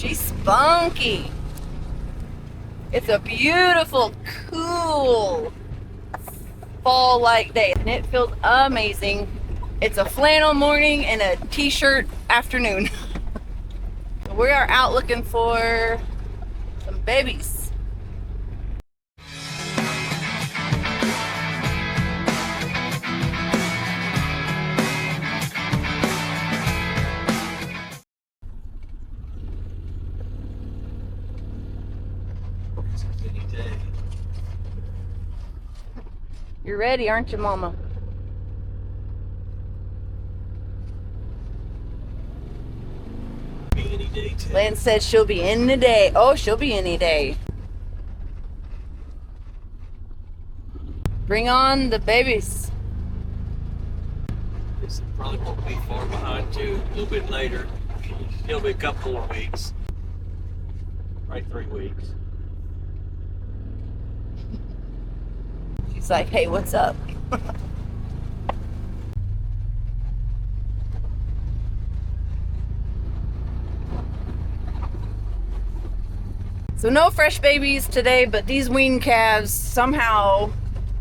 She's spunky. It's a beautiful, cool fall-like day, and it feels amazing. It's a flannel morning and a t-shirt afternoon. We are out looking for some babies. You're ready, aren't you, Mama? Be any day too. Lynn said she'll be in the day. Oh, she'll be any day. Bring on the babies. This probably won't be far behind too. A little bit later. It'll be a couple more weeks. Right, 3 weeks. She's like, hey, what's up? So no fresh babies today, but these weaned calves somehow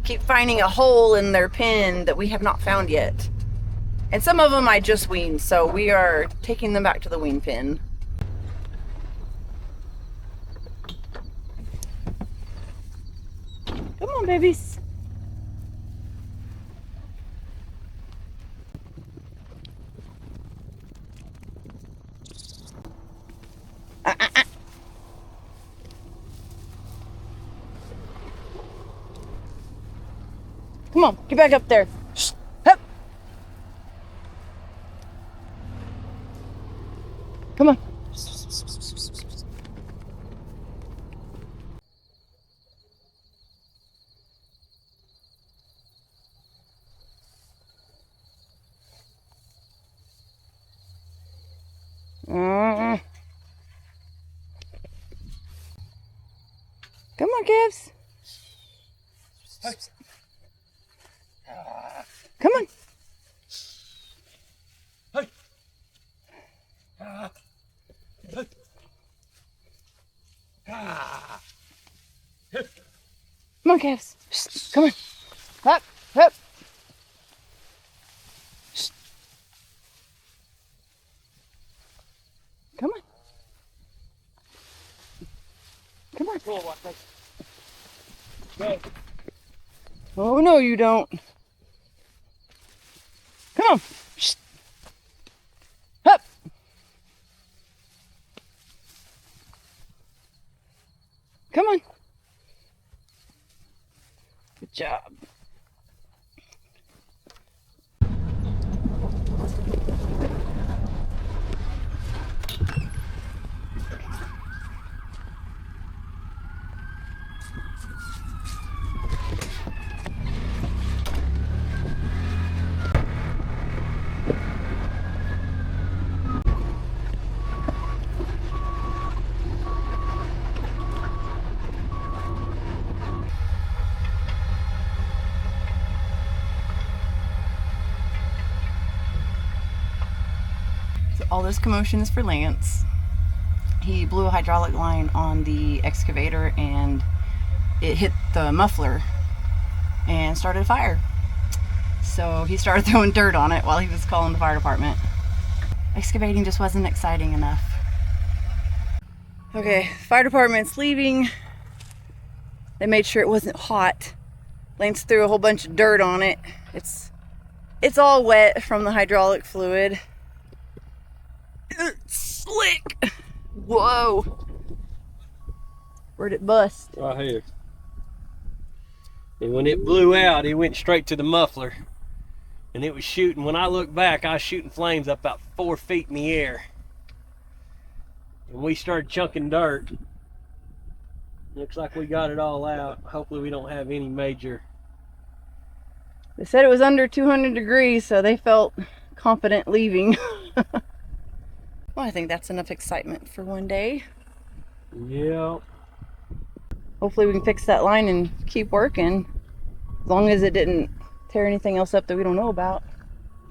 keep finding a hole in their pen that we have not found yet. And some of them I just weaned, so we are taking them back to the wean pen. Come on, babies. Come on, get back up there. Shh. Hup. Come on. Come on, calves. Come on. Come on, calves. Come on. Up, up. Come on. Come on. Oh, no, you don't. Come on. Up. Come on. Good job. All this commotion is for Lance. He blew a hydraulic line on the excavator and it hit the muffler and started a fire. So he started throwing dirt on it while he was calling the fire department. Excavating just wasn't exciting enough. Okay, fire department's leaving. They made sure it wasn't hot. Lance threw a whole bunch of dirt on it. It's all wet from the hydraulic fluid. Slick. Whoa. Where'd it bust? Right here. And when it blew out, it went straight to the muffler. And it was shooting. When I looked back, I was shooting flames up about 4 feet in the air. And we started chunking dirt. Looks like we got it all out. Hopefully we don't have any major. They said it was under 200 degrees, so they felt confident leaving. Well, I think that's enough excitement for one day. Yeah. Hopefully we can fix that line and keep working. As long as it didn't tear anything else up that we don't know about.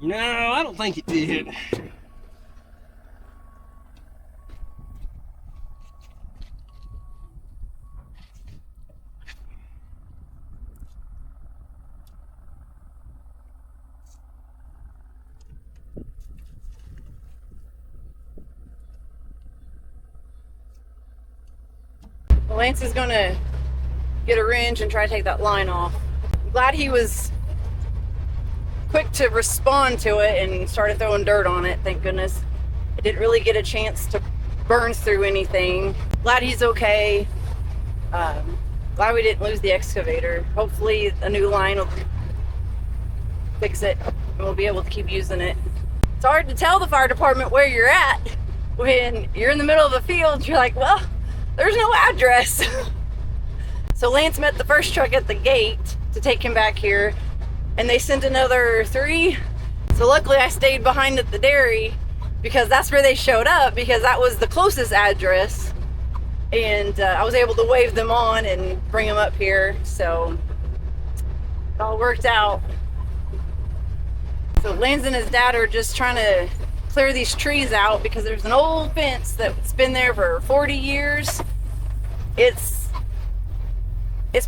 No, I don't think it did. Lance is gonna get a wrench and try to take that line off. I'm glad he was quick to respond to it and started throwing dirt on it, thank goodness. It didn't really get a chance to burn through anything. Glad he's okay. Glad we didn't lose the excavator. Hopefully a new line will fix it and we'll be able to keep using it. It's hard to tell the fire department where you're at when you're in the middle of a field. You're like, well, there's no address. So Lance met the first truck at the gate to take him back here, and they sent another 3. So luckily I stayed behind at the dairy because that's where they showed up, because that was the closest address. And I was able to wave them on and bring them up here. So it all worked out. So Lance and his dad are just trying to clear these trees out because there's an old fence that's been there for 40 years. It's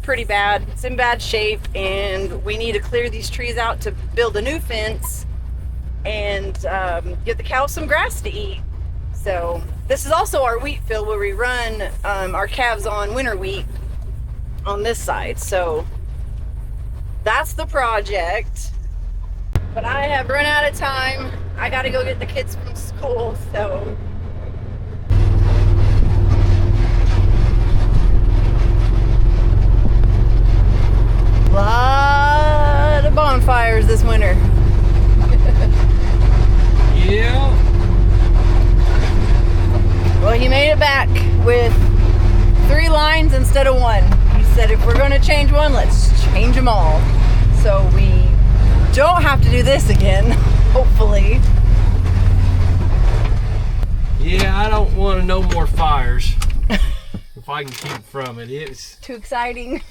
pretty bad. It's in bad shape, and we need to clear these trees out to build a new fence and give the cows some grass to eat. So this is also our wheat field where we run our calves on winter wheat on this side. So that's the project. But I have run out of time. I gotta go get the kids from school, so. Lot of bonfires this winter. Yeah. Well, he made it back with 3 lines instead of 1. He said if we're gonna change one, let's change them all. So we don't have to do this again, hopefully. Yeah, I don't want to know more fires. If I can keep from it. It's too exciting.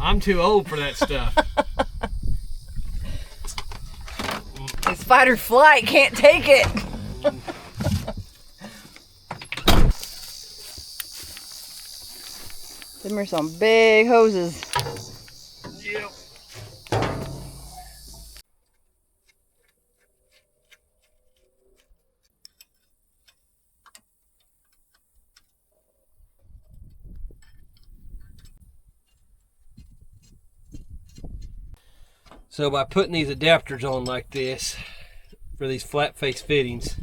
I'm too old for that stuff. This fight or flight can't take it. Them are some big hoses. Yep. So by putting these adapters on like this for these flat face fittings,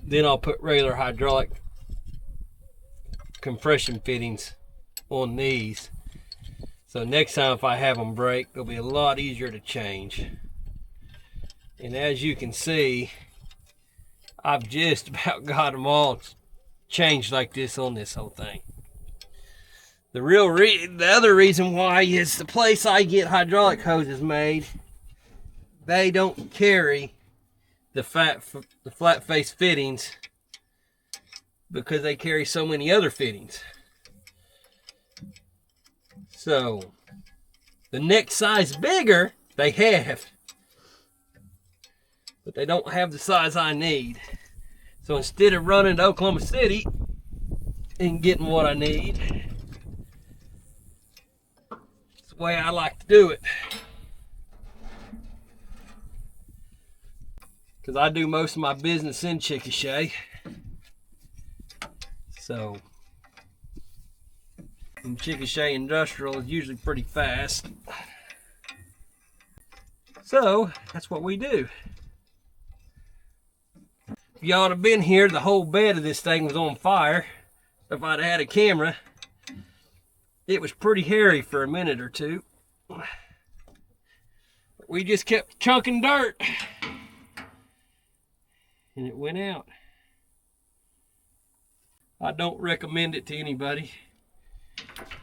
then I'll put regular hydraulic compression fittings on these. So next time if I have them break, they'll be a lot easier to change. And as you can see, I've just about got them all changed like this on this whole thing. The other reason why is the place I get hydraulic hoses made, they don't carry the flat face fittings because they carry so many other fittings. So the next size bigger they have, but they don't have the size I need. So instead of running to Oklahoma City and getting what I need, it's the way I like to do it. Because I do most of my business in Chickasha. So, and Chickasha Industrial is usually pretty fast. So, that's what we do. If y'all would have been here, the whole bed of this thing was on fire. If I'd had a camera, it was pretty hairy for a minute or two. We just kept chunking dirt. And it went out. I don't recommend it to anybody.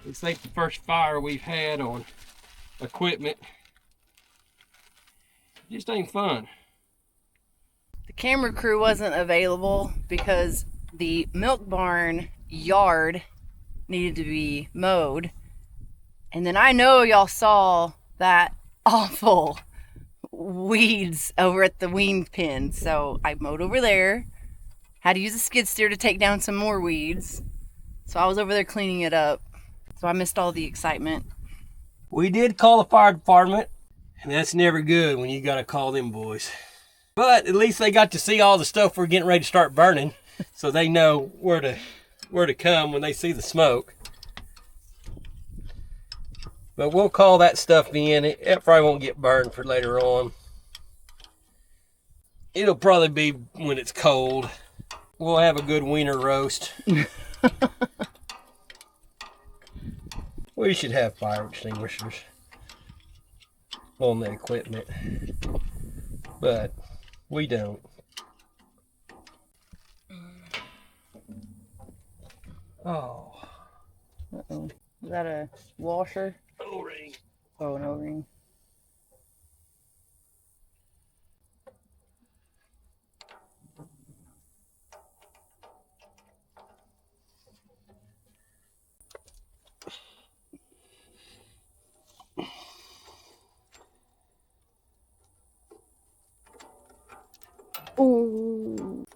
It's like the first fire we've had on equipment. It just ain't fun. The camera crew wasn't available because the milk barn yard needed to be mowed. And then I know y'all saw that awful weeds over at the wean pen. So I mowed over there. Had to use a skid steer to take down some more weeds. So I was over there cleaning it up. So I missed all the excitement. We did call the fire department, and that's never good when you gotta call them boys. But at least they got to see all the stuff we're getting ready to start burning, so they know where to where to come when they see the smoke. But we'll call that stuff in. It probably won't get burned for later on. It'll probably be when it's cold. We'll have a good wiener roast. We should have fire extinguishers on the equipment, but we don't. Oh. Uh-oh. Is that a washer? O-ring. Oh, an O-ring. Ooh.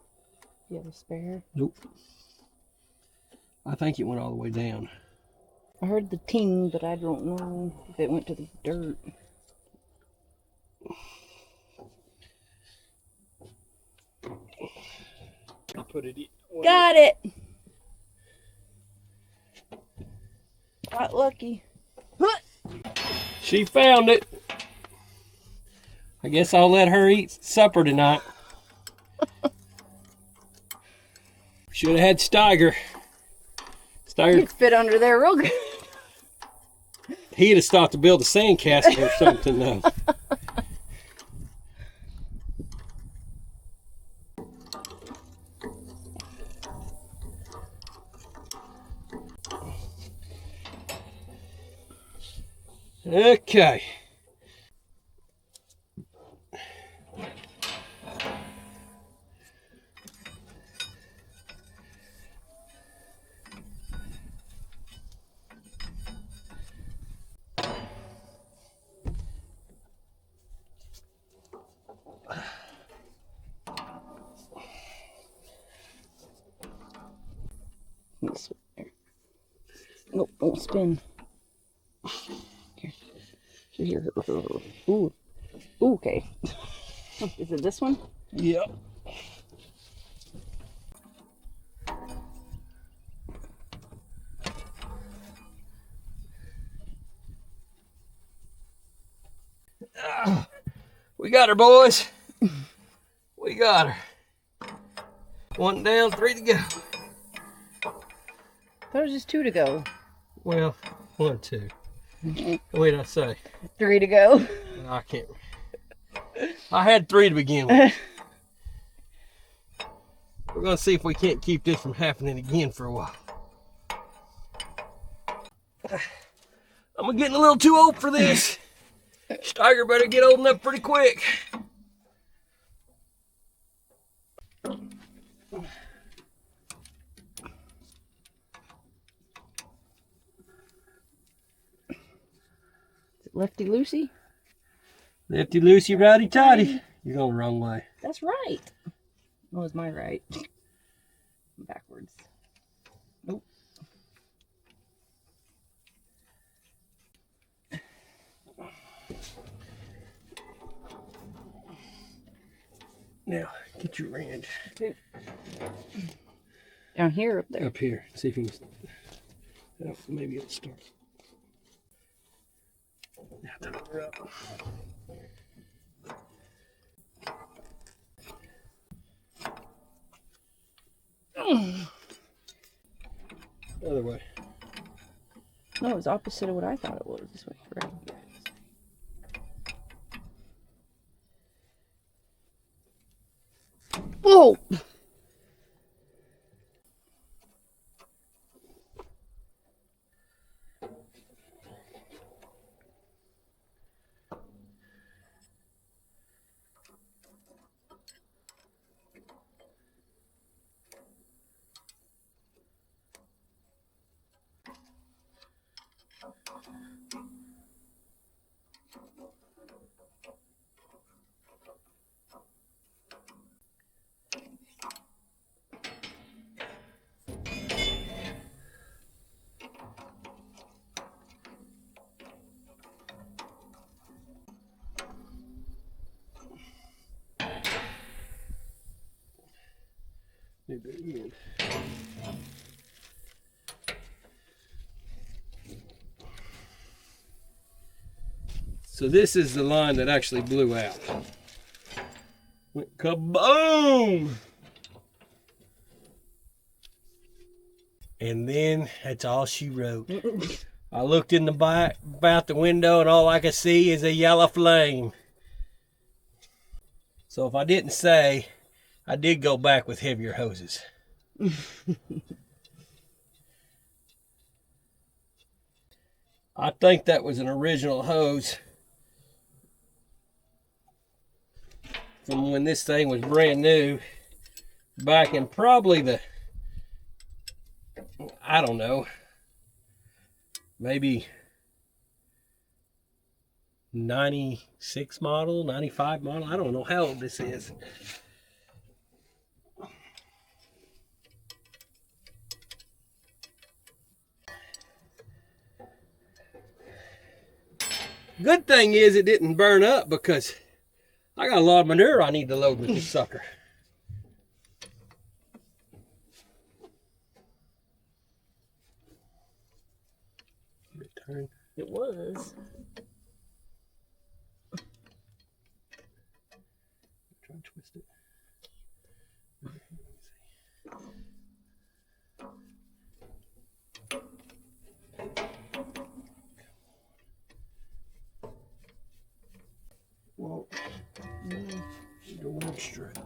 You have a spare? Nope. I think it went all the way down. I heard the ting, but I don't know if it went to the dirt. I'll put it in. Got it! Got lucky. She found it. I guess I'll let her eat supper tonight. Should have had Steiger. You'd fit under there real good. He'd have stopped to build a sandcastle or something though. Okay. Nope, don't spin. Here. Ooh. Ooh, okay. Is it this one? Yep. We got her, boys. We got her. 1 down, 3 to go. That was just 2 to go. Well, 1, 2. What did I say? 3 to go. I can't. I had 3 to begin with. We're gonna see if we can't keep this from happening again for a while. I'm getting a little too old for this. Steiger better get old enough pretty quick. Lefty loosey? Lefty loosey, righty tighty. You're going the wrong way. That's right. That was my right. Backwards. Nope. Now, get your wrench. Okay. Down here, up there. Up here. See if you can. Maybe it'll start. Now, turn her up. Other way. No, it was opposite of what I thought it was. This way, right? Whoa! Maybe again. So this is the line that actually blew out. Went kaboom! And then that's all she wrote. I looked in the back about the window and all I could see is a yellow flame. So if I didn't say, I did go back with heavier hoses. I think that was an original hose from when this thing was brand new, back in probably the, I don't know, maybe 96 model, 95 model. I don't know how old this is. Good thing is it didn't burn up because I got a lot of manure I need to load with this sucker. Return. It was. Try and twist it. Well, go on straight.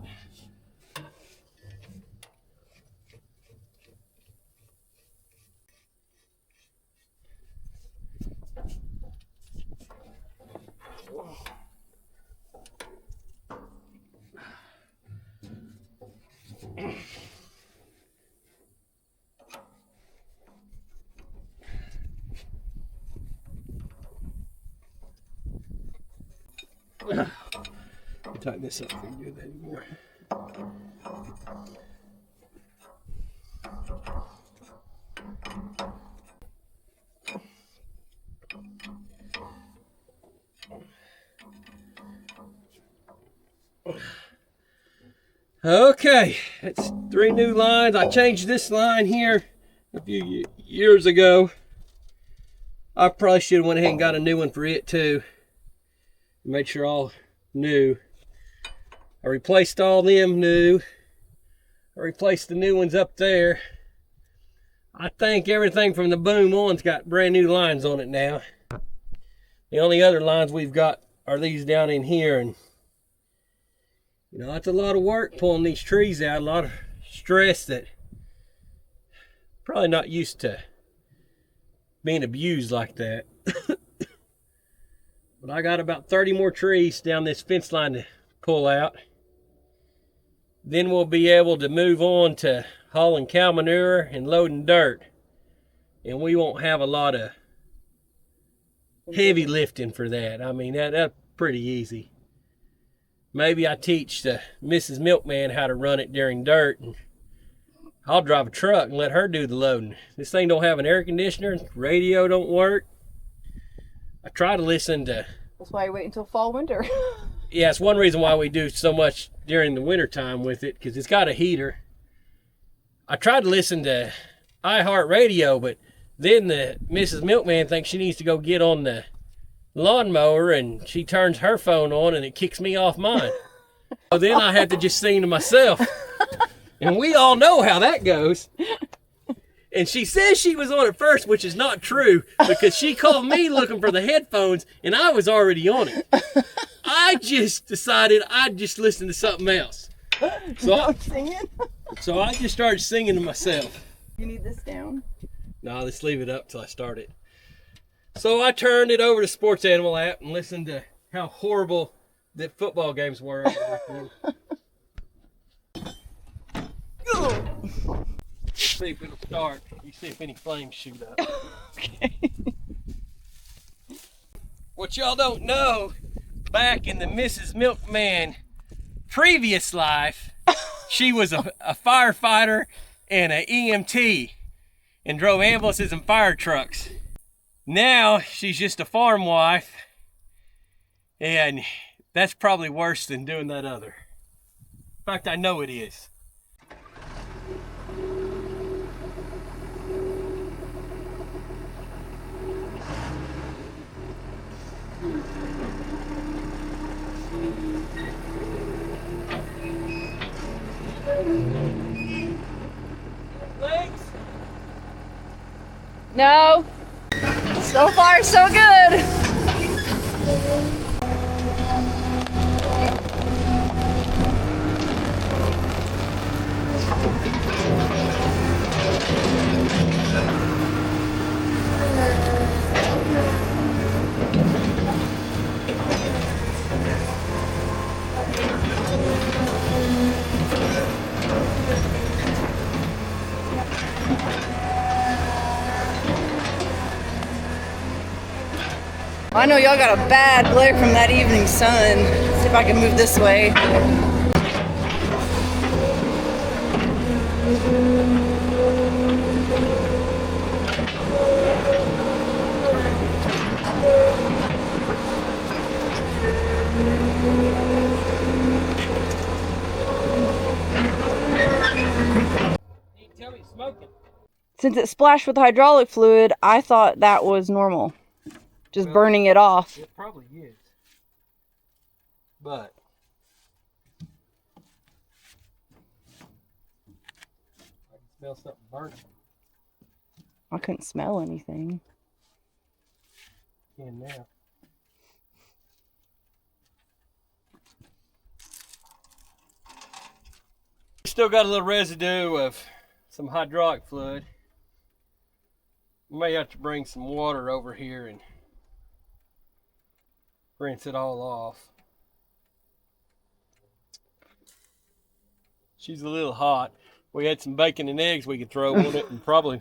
Tighten this up before you do that anymore. Okay, it's 3 new lines. I changed this line here a few years ago. I probably should have went ahead and got a new one for it too. Made sure all new. I replaced all them new. I replaced the new ones up there. I think everything from the boom on's got brand new lines on it now. The only other lines we've got are these down in here, and you know, it's a lot of work pulling these trees out, a lot of stress that probably not used to being abused like that. But I got about 30 more trees down this fence line to pull out. Then we'll be able to move on to hauling cow manure and loading dirt. And we won't have a lot of heavy lifting for that. I mean, that's pretty easy. Maybe I teach the Mrs. Milkman how to run it during dirt, and I'll drive a truck and let her do the loading. This thing don't have an air conditioner, radio don't work. I try to listen to... That's why I wait until fall, winter. Yeah, it's one reason why we do so much during the winter time with it, because it's got a heater. I tried to listen to iHeartRadio, but then the Mrs. Milkman thinks she needs to go get on the lawnmower, and she turns her phone on and it kicks me off mine. So then I have to just sing to myself. And we all know how that goes. And she says she was on it first, which is not true, because she called me looking for the headphones and I was already on it. I just decided I'd just listen to something else. So, Singing? So I just started singing to myself. You need this down? No, let's leave it up till I start it. So I turned it over to Sports Animal app and listened to how horrible the football games were. Let's see if it'll start. You see if any flames shoot up. Okay. What y'all don't know, back in the Mrs. Milkman previous life, she was a firefighter and an EMT and drove ambulances and fire trucks. Now she's just a farm wife, and that's probably worse than doing that other. In fact, I know it is. Legs? No. So far, so good. I know y'all got a bad glare from that evening sun. Let's see if I can move this way. You can tell me it's smoking. Since it splashed with hydraulic fluid, I thought that was normal. Just burning it off. It probably is. But I can smell something burning. I couldn't smell anything. Can now. Still got a little residue of some hydraulic fluid. We may have to bring some water over here and rinse it all off. She's a little hot. We had some bacon and eggs we could throw on it and probably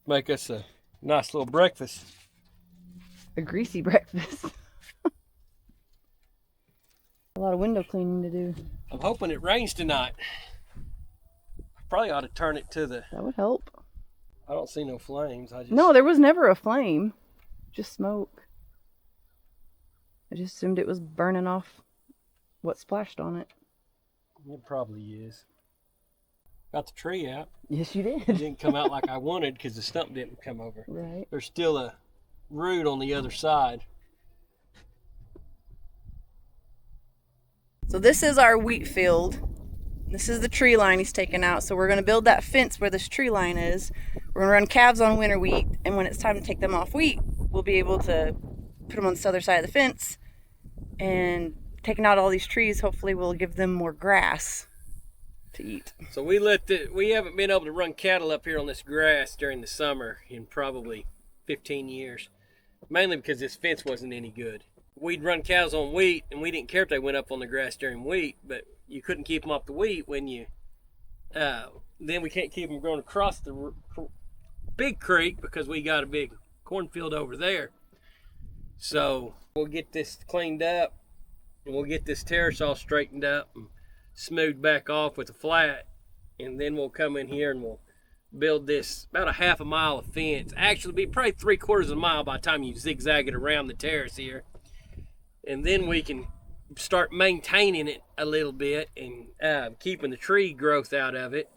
make us a nice little breakfast. A greasy breakfast. A lot of window cleaning to do. I'm hoping it rains tonight. I probably ought to turn it to the... That would help. I don't see no flames. No, there was never a flame. Just smoke. I just assumed it was burning off what splashed on it. It probably is. Got the tree out. Yes, you did. It didn't come out like I wanted because the stump didn't come over. Right. There's still a root on the other side. So this is our wheat field. This is the tree line he's taken out. So we're going to build that fence where this tree line is. We're going to run calves on winter wheat. And when it's time to take them off wheat, we'll be able to put them on this other side of the fence. And taking out all these trees, hopefully will give them more grass to eat. So we haven't been able to run cattle up here on this grass during the summer in probably 15 years. Mainly because this fence wasn't any good. We'd run cows on wheat, and we didn't care if they went up on the grass during wheat, but you couldn't keep them off the wheat when you... then we can't keep them going across the big creek because we got a big cornfield over there. So we'll get this cleaned up, and we'll get this terrace all straightened up and smoothed back off with a flat, and then we'll come in here and we'll build this about a half a mile of fence. Actually, it'll be probably 3/4 of a mile by the time you zigzag it around the terrace here. And then we can start maintaining it a little bit and keeping the tree growth out of it.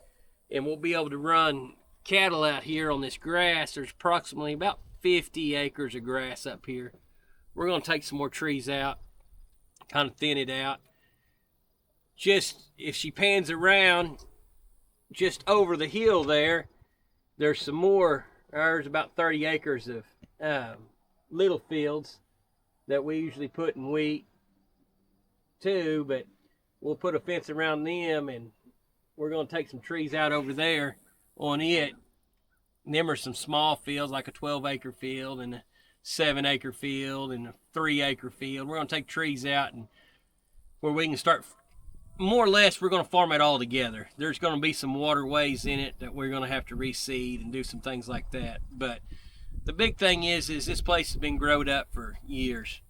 And we'll be able to run cattle out here on this grass. There's approximately about 50 acres of grass up here. We're going to take some more trees out, kind of thin it out. Just, if she pans around, just over the hill there's some more. There's about 30 acres of little fields that we usually put in wheat too, but we'll put a fence around them, and we're going to take some trees out over there on it. And them are some small fields, like a 12-acre field and a 7-acre field and a 3-acre field. We're going to take trees out and where we can start, more or less, we're going to farm it all together. There's going to be some waterways in it that we're going to have to reseed and do some things like that. But the big thing is this place has been growed up for years.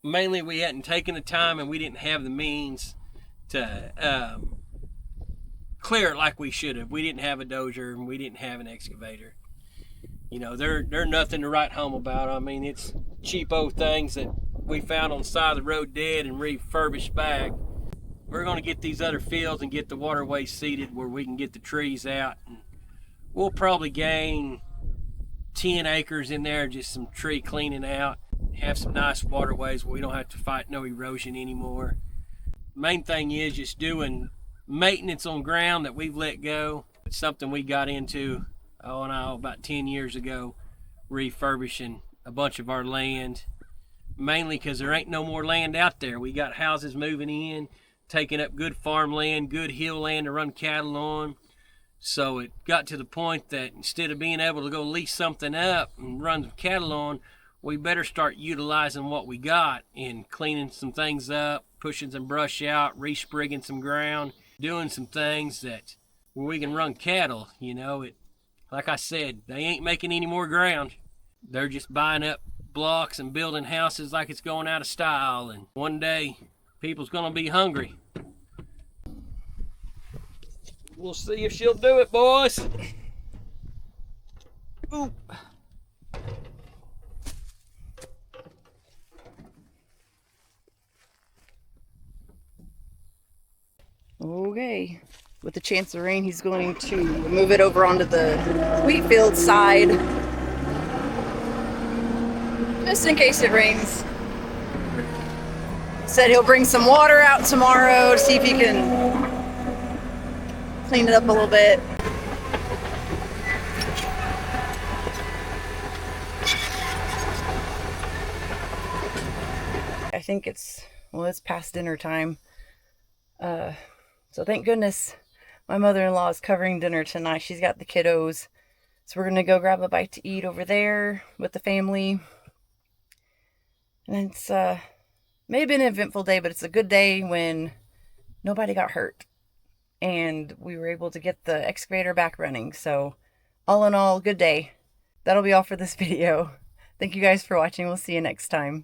Mainly we hadn't taken the time and we didn't have the means to clear it like we should have. We didn't have a dozer and we didn't have an excavator. You know, they're nothing to write home about. I mean, it's cheapo things that we found on the side of the road dead and refurbished back. We're going to get these other fields and get the waterways seeded where we can get the trees out. And we'll probably gain 10 acres in there, just some tree cleaning out. have some nice waterways where we don't have to fight no erosion anymore. Main thing is just doing maintenance on ground that we've let go. It's something we got into, about 10 years ago, refurbishing a bunch of our land, mainly because there ain't no more land out there. We got houses moving in, taking up good farmland, good hill land to run cattle on. So it got to the point that instead of being able to go lease something up and run some cattle on, we better start utilizing what we got and cleaning some things up, pushing some brush out, resprigging some ground, doing some things that where we can run cattle. Like I said, they ain't making any more ground. They're just buying up blocks and building houses like it's going out of style. And one day, people's gonna be hungry. We'll see if she'll do it, boys. Ooh. Okay, with the chance of rain, he's going to move it over onto the wheat field side, just in case it rains. Said he'll bring some water out tomorrow to see if he can clean it up a little bit. I think it's past dinner time. So thank goodness my mother-in-law is covering dinner tonight. She's got the kiddos. So we're going to go grab a bite to eat over there with the family. And it's may have been an eventful day, but it's a good day when nobody got hurt. And we were able to get the excavator back running. So all in all, good day. That'll be all for this video. Thank you guys for watching. We'll see you next time.